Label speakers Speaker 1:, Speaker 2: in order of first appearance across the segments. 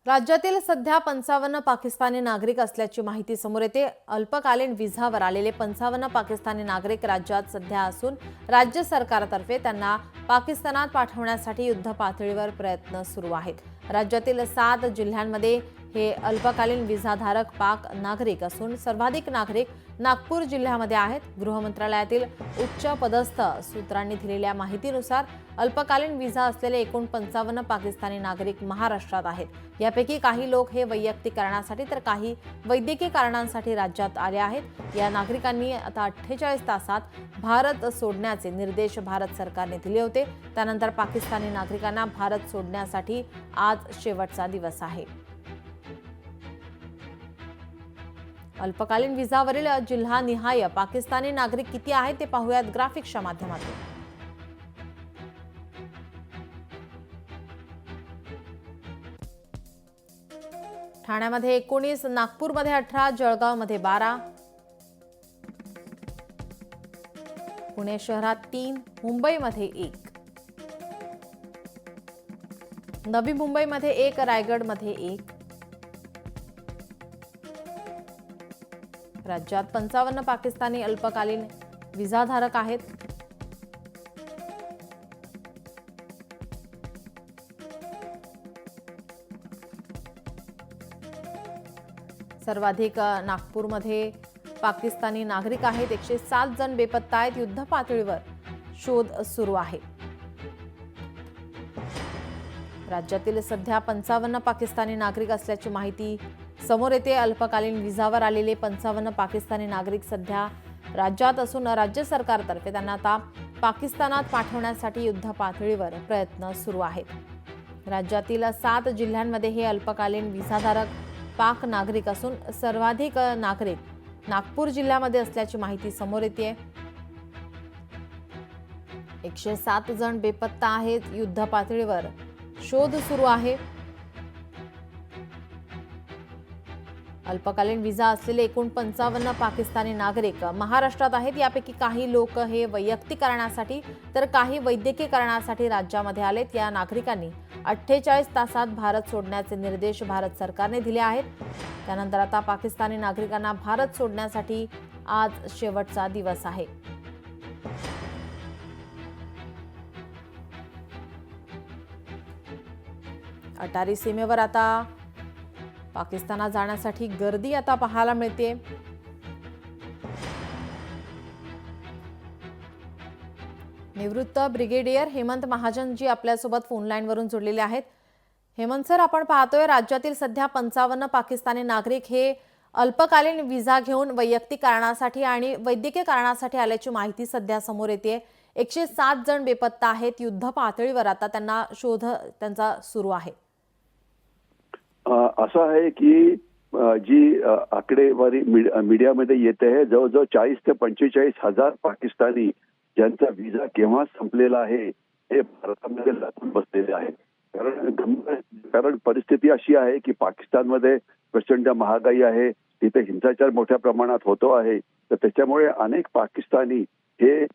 Speaker 1: राज्यातील सध्या 55 पाकिस्तानी नागरिक असल्याची माहिती समोर येते। अल्पकालीन व्हिसावर आलेले 55 पाकिस्तानी नागरिक राज्यात सध्या असून राज्य सरकारतर्फे त्यांना पाकिस्तानात पाठवण्यासाठी युद्ध पातळीवर प्रयत्न सुरू आहेत। राज्यातील 7 जिल्ह्यांमध्ये हे अल्पकालीन व्हिसाधारक पाक नागरिक असून सर्वाधिक नागरिक नागपूर जिल्ह्यामध्ये आहेत। गृह मंत्रालयातील उच्च पदस्थ सूत्रांनी दिलेल्या माहितीनुसार अल्पकालीन व्हिसा असलेले एकूण 55 पाकिस्तानी नागरिक महाराष्ट्रात आहेत। यापैकी काही लोक हे वैयक्तिक कारणासाठी तर काही वैद्यकीय कारणांसाठी राज्यात आले आहेत। या नागरिकांनी आता 48 तासात भारत सोडण्याचे निर्देश भारत सरकारने दिले होते। त्यानंतर पाकिस्तानी नागरिकांना भारत सोडण्यासाठी आज शेवटचा दिवस आहे। अल्पकालीन व्हिसावरील जिल्हानिहाय पाकिस्तानी नागरिक किती आहेत ते पाहूयात ग्राफिक्सच्या माध्यमातून। ठाण्यामध्ये 19, नागपूरमध्ये 18, जळगावमध्ये 12, पुणे शहरात 3, मुंबईमध्ये 1, नवी मुंबईमध्ये 1, रायगडमध्ये 1। राज्यात 55 पाकिस्तानी अल्पकालीन व्हिसाधारक आहेत। सर्वाधिक नागपूरमध्ये पाकिस्तानी नागरिक आहेत। 107 जण बेपत्ता आहेत। युद्ध पातळीवर शोध सुरू आहे। राज्यातील सध्या 55 पाकिस्तानी नागरिक असल्याची माहिती समोर येते। अल्पकालीन व्हिसावर आलेले 55 पाकिस्तानी नागरिक सध्या राज्यात असून राज्य सरकारतर्फे त्यांना आता पाकिस्तानात पाठवण्यासाठी युद्ध पातळीवर प्रयत्न सुरू आहेत। राज्यातील 7 जिल्ह्यांमध्ये हे अल्पकालीन व्हिसाधारक पाक नागरिक असून सर्वाधिक नागरिक नागपूर जिल्ह्यामध्ये असल्याची माहिती समोर येते। 107 जण बेपत्ता आहेत। युद्ध पातळीवर शोध सुरू आहे। अल्पकालीन व्हिसा असलेले एकूण 55 पाकिस्तानी नागरिक महाराष्ट्रात आहेत। यापैकी काही लोक हे वैयक्तिक कारणासाठी तर काही वैद्यकीय कारणासाठी राज्यामध्ये आलेत। या नागरिकांनी 48 तासात भारत सोडण्याचे निर्देश भारत सरकारने दिले आहेत। त्यानंतर आता पाकिस्तानी नागरिकांना भारत सोडण्यासाठी आज शेवटचा दिवस आहे। अटारी सीमेवर आता पाकिस्तानात जाण्यासाठी गर्दी आता पाहायला मिळते। निवृत्त ब्रिगेडियर हेमंत महाजन जी आपल्यासोबत फोन लाईन वरून जोडलेले आहेत। हेमंत सर, आपण पाहतोय राज्यातील सध्या 55 पाकिस्तानी नागरिक हे अल्पकालीन व्हिसा घेऊन वैयक्तिक कारणासाठी आणि वैद्यकीय कारणासाठी आल्याची माहिती सध्या समोर येते। 107 जण बेपत्ता आहेत। युद्ध पातळीवर आता त्यांना शोध त्यांचा सुरू आहे।
Speaker 2: असं आहे की जी आकडेवारी मीडियामध्ये येते आहे, जवळजवळ 40 ते 45 हजार पाकिस्तानी ज्यांचा व्हिसा केव्हा संपलेला आहे हे भारतामध्ये लपून बसलेले आहेत। कारण परिस्थिती अशी आहे की पाकिस्तानमध्ये प्रचंड महागाई आहे, तिथे हिंसाचार मोठ्या प्रमाणात होतो आहे। तर त्याच्यामुळे अनेक पाकिस्तानी हे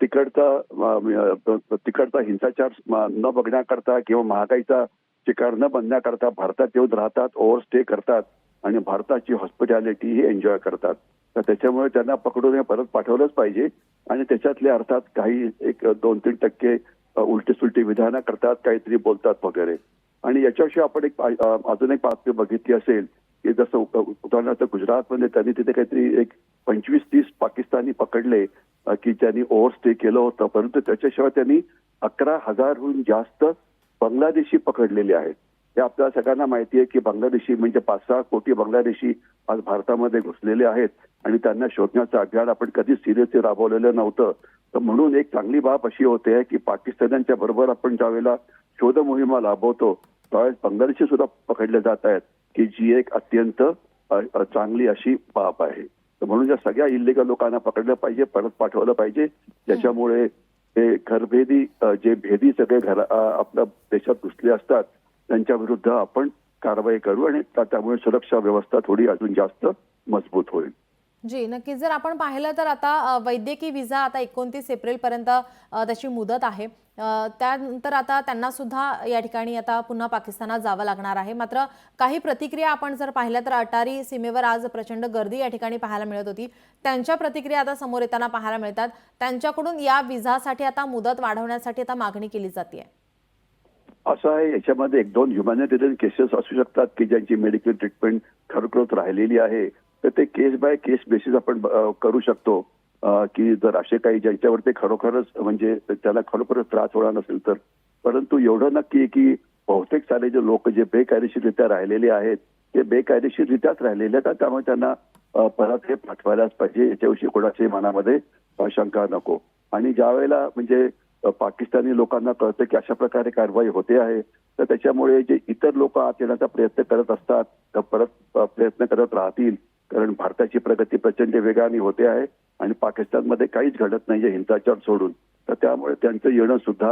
Speaker 2: तिकडचा हिंसाचार न बघण्याकरता किंवा महागाईचा शिकार न बनण्याकरता भारतात येऊन राहतात, ओव्हरस्टे करतात आणि भारताची हॉस्पिटॅलिटी ही एन्जॉय करतात। तर त्याच्यामुळे त्यांना पकडून परत पाठवलंच पाहिजे आणि त्याच्यातले अर्थात काही 1-2-3% उलटी सुलटी विधानं करतात, काहीतरी बोलतात वगैरे। आणि याच्याविषयी आपण अजून एक बातमी बघितली असेल की जसं उदाहरणार्थ गुजरातमध्ये त्यांनी तिथे काहीतरी 25-30 पाकिस्तानी पकडले की ज्यांनी ओव्हरस्टे केलं होतं, परंतु त्याच्याशिवाय त्यांनी 11,000हून जास्त बांगलादेशी पकडलेले आहेत। हे आपल्या सगळ्यांना माहिती आहे की बांगलादेशी म्हणजे 5-6 कोटी बांगलादेशी आज भारतामध्ये घुसलेले आहेत आणि त्यांना शोधण्याचं अभियान आपण कधीच सिरियसली राबवलेलं नव्हतं। तर म्हणून एक चांगली बाब अशी होते की पाकिस्तान्यांच्या बरोबर आपण ज्यावेळेला शोध मोहिमा राबवतो त्यावेळेस बांगलादेशी सुद्धा पकडले जात आहेत, की जी एक अत्यंत चांगली अशी बाब आहे। तर म्हणून या सगळ्या इल्लीगल लोकांना पकडलं पाहिजे, परत पाठवलं पाहिजे। त्याच्यामुळे हे घरभेदी जे भेदी सगळे आपल्या देशात घुसले असतात त्यांच्या विरुद्ध आपण कारवाई करू आणि त्यामुळे सुरक्षा व्यवस्था थोडी अजून जास्त मजबूत होईल।
Speaker 1: जी, नक्कीच. जर आपण पाहिलं तर आता वैद्यकीय व्हिसा आता 29 एप्रिलपर्यंत त्याची मुदत आहे. त्यानंतर आता त्यांना सुद्धा या ठिकाणी आता पुन्हा पाकिस्तानात जावं लागणार आहे. मात्र काही प्रतिक्रिया आपण जर पाहिल्या तर अटारी सीमेवर आज प्रचंड गर्दी या ठिकाणी पाहायला मिळत होती. त्यांच्या प्रतिक्रिया आता समोर येताना पाहायला मिळतात. त्यांच्याकडून या व्हिसासाठी आता मुदत वाढवण्यासाठी आता मागणी केली जाते.
Speaker 2: असं आहे, याच्यामध्ये 1-2 ह्युमॅनिटेरियन केसेस असू शकतात की ज्यांची मेडिकल ट्रीटमेंट खरोखरच राहिलेली आहे. तर ते केस बाय केस बेसिस आपण करू शकतो की जर असे काही ज्यांच्यावर ते खरोखरच म्हणजे त्याला खरोखरच त्रास होणार नसेल तर. परंतु एवढं नक्की आहे की बहुतेक सारे जे लोक जे बेकायदेशीररित्या राहिलेले आहेत ते बेकायदेशीररित्याच राहिलेले आहेत. त्यामुळे त्यांना परत हे पाठवायलाच पाहिजे, याच्याविषयी कोणाच्याही मनामध्ये शंका नको. आणि ज्या वेळेला म्हणजे पाकिस्तानी लोकांना कळतं की अशा प्रकारे कारवाई होते आहे, तर त्याच्यामुळे जे इतर लोक आत येण्याचा प्रयत्न करत असतात तर परत प्रयत्न करत राहतील. कारण भारताची प्रगती प्रचंड वेगाने होते आहे आणि पाकिस्तानमध्ये काहीच घडत नाहीये हिंसाचार सोडून. तर त्यामुळे त्यांचं येणं सुद्धा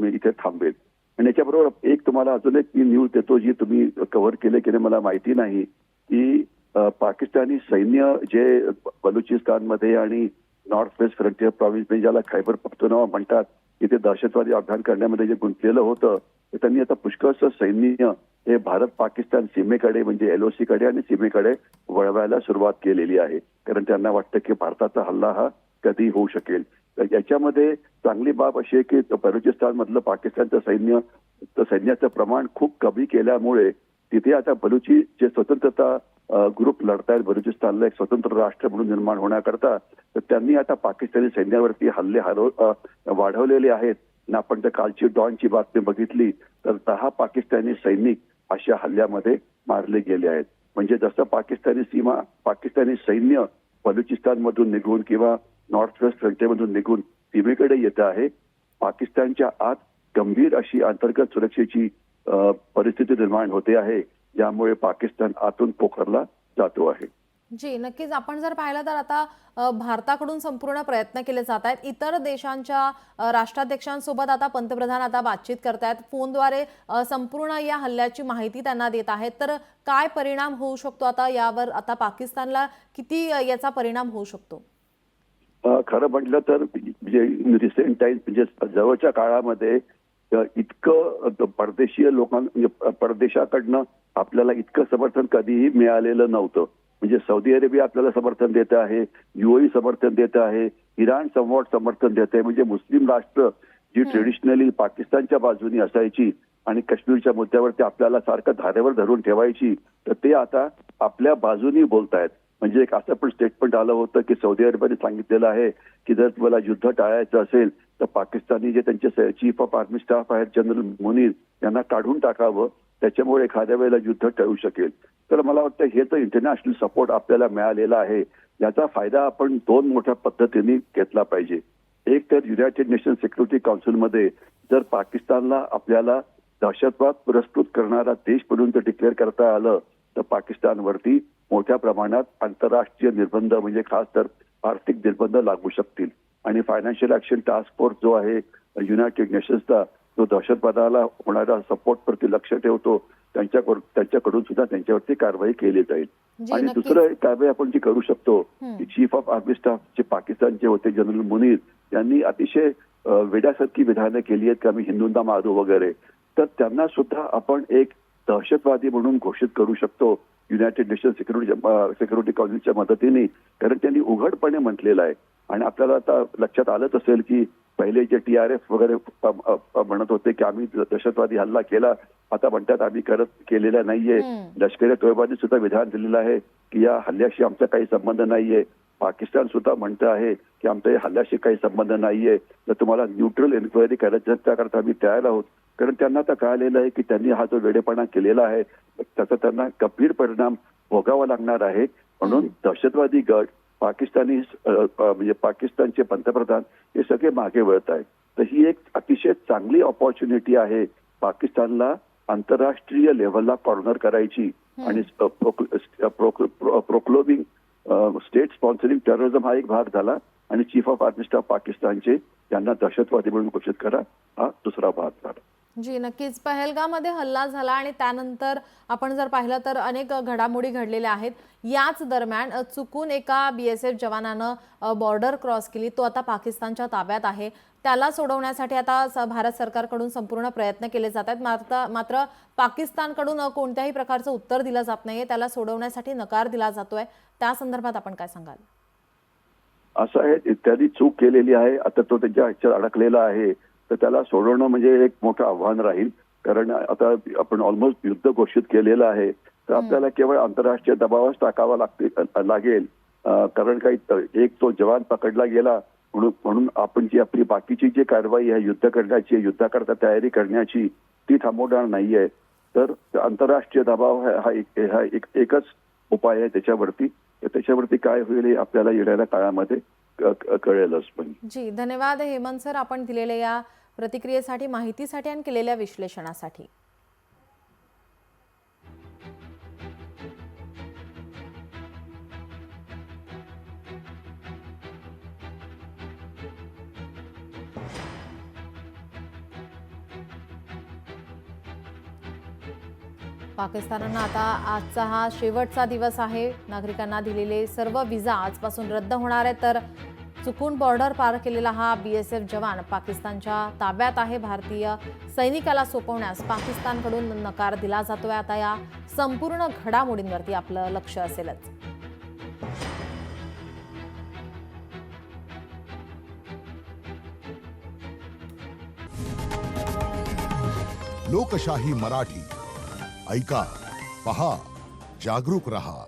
Speaker 2: इथे थांबेल. आणि याच्याबरोबर एक तुम्हाला अजून एक मी न्यूज देतो जी तुम्ही कव्हर केले की नाही मला माहिती नाही, की पाकिस्तानी सैन्य जे बलुचिस्तानमध्ये आणि नॉर्थ वेस्ट फ्रंटियर प्रॉव्हिन्स म्हणजे ज्याला खैबर पख्तूनख्वा म्हणतात, तिथे दहशतवादी अभियान करण्यामध्ये जे गुंतलेलं होतं, तर त्यांनी आता पुष्कळसं सैन्य हे भारत पाकिस्तान सीमेकडे म्हणजे LOC कडे आणि सीमेकडे वळवायला सुरुवात केलेली आहे. कारण त्यांना वाटतं की भारताचा हल्ला हा कधी होऊ शकेल. तर याच्यामध्ये चांगली बाब अशी आहे की बलुचिस्तान मधलं पाकिस्तानचं सैन्याचं प्रमाण खूप कमी केल्यामुळे तिथे आता बलुची जे स्वतंत्रता ग्रुप लढतायत बलुचिस्तानला एक स्वतंत्र राष्ट्र म्हणून निर्माण होण्याकरता, तर त्यांनी आता पाकिस्तानी सैन्यावरती हल्ले वाढवलेले आहेत. आणि आपण त्या कालची डॉनची बातमी बघितली तर 10 पाकिस्तानी सैनिक अशा हल्ल्यामध्ये मारले गेले आहेत. म्हणजे जसं पाकिस्तानी सैन्य बलुचिस्तानमधून निघून किंवा नॉर्थ वेस्ट फ्रंटियरमधून निघून सीमेकडे येत आहे, पाकिस्तानच्या आत गंभीर अशी अंतर्गत सुरक्षेची परिस्थिती निर्माण होते आहे, ज्यामुळे पाकिस्तान आतून पोखरला जातो आहे.
Speaker 1: जी, नक्कीच. आपण जर पाहिलं तर आता भारताकडून संपूर्ण प्रयत्न केले जात आहेत. इतर देशांच्या राष्ट्राध्यक्षांसोबत आता पंतप्रधान आता बातचीत करतायत. फोनद्वारे संपूर्ण या हल्ल्याची माहिती त्यांना देत आहेत. तर काय परिणाम होऊ शकतो आता यावर? आता पाकिस्तानला किती याचा परिणाम होऊ शकतो?
Speaker 2: खरं म्हटलं तर म्हणजे रिसेंट टाइम म्हणजे जवळच्या काळामध्ये इतकं परदेशीय म्हणजे परदेशाकडनं आपल्याला इतकं समर्थन कधीही मिळालेलं नव्हतं. म्हणजे सौदी अरेबिया आपल्याला समर्थन देत आहे, UAE समर्थन देत आहे, इराण समवॉट समर्थन देत आहे. म्हणजे मुस्लिम राष्ट्र जी ट्रेडिशनली पाकिस्तानच्या बाजूनी असायची आणि काश्मीरच्या मुद्द्यावरती आपल्याला सारखं धारेवर धरून ठेवायची, तर ते आता आपल्या बाजूनी बोलतायत. म्हणजे एक असं पण स्टेटमेंट आलं होतं की सौदी अरेबियाने सांगितलेलं आहे की जर तुम्हाला युद्ध टाळायचं असेल तर पाकिस्तानी जे त्यांचे चीफ ऑफ आर्मी स्टाफ आहेत जनरल मुनीर यांना काढून टाकावं, त्याच्यामुळे एखाद्या वेळेला युद्ध टळू शकेल. तर मला वाटतं हे तर इंटरनॅशनल सपोर्ट आपल्याला मिळालेला आहे, याचा फायदा आपण 2 मोठ्या पद्धतीने घेतला पाहिजे. एक तर युनायटेड नेशन सिक्युरिटी काउन्सिलमध्ये जर पाकिस्तानला आपल्याला दहशतवाद पुरस्कृत करणारा देश म्हणून जर डिक्लेअर करता आलं तर पाकिस्तानवरती मोठ्या प्रमाणात आंतरराष्ट्रीय निर्बंध म्हणजे खास तर आर्थिक निर्बंध लागू शकतील. आणि फायनान्शियल ऍक्शन टास्क फोर्स जो आहे युनायटेड नेशन्सचा, जो दहशतवादाला होणाऱ्या सपोर्टवरती लक्ष ठेवतो, त्यांच्याकडून सुद्धा त्यांच्यावरती कारवाई केली जाईल. आणि दुसरं एक कारवाई आपण जी करू शकतो की चीफ ऑफ आर्मी स्टाफ जे पाकिस्तानचे होते जनरल मुनीर यांनी अतिशय वेड्यासारखी विधानं केली आहेत की आम्ही हिंदूंना मारू वगैरे, तर त्यांना सुद्धा आपण एक दहशतवादी म्हणून घोषित करू शकतो युनायटेड नेशन सिक्युरिटी काउन्सिलच्या मदतीने. कारण त्यांनी उघडपणे म्हटलेलं आहे. आणि आपल्याला आता लक्षात आलंच असेल की पहिले जे TRF वगैरे म्हणत होते की आम्ही दहशतवादी हल्ला केला, आता म्हणतात आम्ही केलेला नाहीये. लष्कर-ए-तोयबाने सुद्धा विधान दिलेलं आहे की या हल्ल्याशी आमचा काही संबंध नाहीये. पाकिस्तान सुद्धा म्हणतं आहे की आमच्या या हल्ल्याशी काही संबंध नाहीये, तर तुम्हाला न्यूट्रल एन्क्वायरी करायची त्याकरता आम्ही तयार आहोत. कारण त्यांना आता कळालेलं आहे की त्यांनी हा जो वेडेपणा केलेला आहे त्याचा त्यांना गंभीर परिणाम भोगावा लागणार आहे. म्हणून दहशतवादी गट म्हणजे पाकिस्तानचे पंतप्रधान हे सगळे मागे वळत आहेत. तर ही एक अतिशय चांगली ऑपॉर्च्युनिटी आहे पाकिस्तानला आंतरराष्ट्रीय लेव्हलला कॉर्नर करायची. आणि प्रोक्लोबिंग स्टेट स्पॉन्सरिंग टेररिझम हा एक भाग झाला आणि चीफ ऑफ आर्मी स्टाफ पाकिस्तानचे यांना दहशतवादी म्हणून घोषित करा हा दुसरा भाग झाला.
Speaker 1: जी, नक्कीच. पहलगाममध्ये हल्ला झाला आणि त्यानंतर आपण जर पाहिलं तर अनेक घडामोडी घडलेल्या आहेत. याच दरम्यान चुकून एका BSF जवानानं बॉर्डर क्रॉस केली. तो आता पाकिस्तानच्या ताब्यात आहे. त्याला सोडवण्यासाठी आता भारत सरकारकडून संपूर्ण प्रयत्न केले जात आहेत. मात्र पाकिस्तानकडून कोणत्याही प्रकारचं उत्तर दिलं जात नाहीये. त्याला सोडवण्यासाठी नकार दिला जातोय. त्या संदर्भात आपण काय सांगाल?
Speaker 2: असं आहे, त्यांनी चूक केलेली आहे. आता तो त्याच्या ह्याच्यात अडकलेला आहे, तर त्याला सोडवणं म्हणजे एक मोठं आव्हान राहील. कारण आता आपण ऑलमोस्ट युद्ध घोषित केलेलं आहे, तर आपल्याला केवळ आंतरराष्ट्रीय दबावच टाकावा लागेल. कारण काही एक तो जवान पकडला गेला म्हणून आपण जी आपली बाकीची जी कारवाई आहे युद्ध करण्याची, युद्धाकरता तयारी करण्याची, ती थांबवणार नाहीये. तर आंतरराष्ट्रीय दबाव हा एकच उपाय आहे त्याच्यावरती. त्याच्यावरती काय होईल हे आपल्याला येणाऱ्या काळामध्ये कळेलच. पण
Speaker 1: जी, धन्यवाद हेमंत सर, आपण दिलेल्या या प्रतिक्रियेसाठी, माहितीसाठी आणि केलेल्या विश्लेषणासाठी. पाकिस्तानानं आता आजचा हा शेवटचा दिवस आहे. नागरिकांना दिलेले सर्व व्हिसा आजपासून रद्द होणार आहे. तर चुकून बॉर्डर पार केलेला हा BSF जवान पाकिस्तानच्या ताब्यात आहे. भारतीय सैनिकाला सोपवण्यास पाकिस्तानकडून नकार दिला जातोय. आता या संपूर्ण घडामोडींवरती आपलं लक्ष असेलच.
Speaker 3: लोकशाही मराठी ऐका, पहा, जागरूक रहा.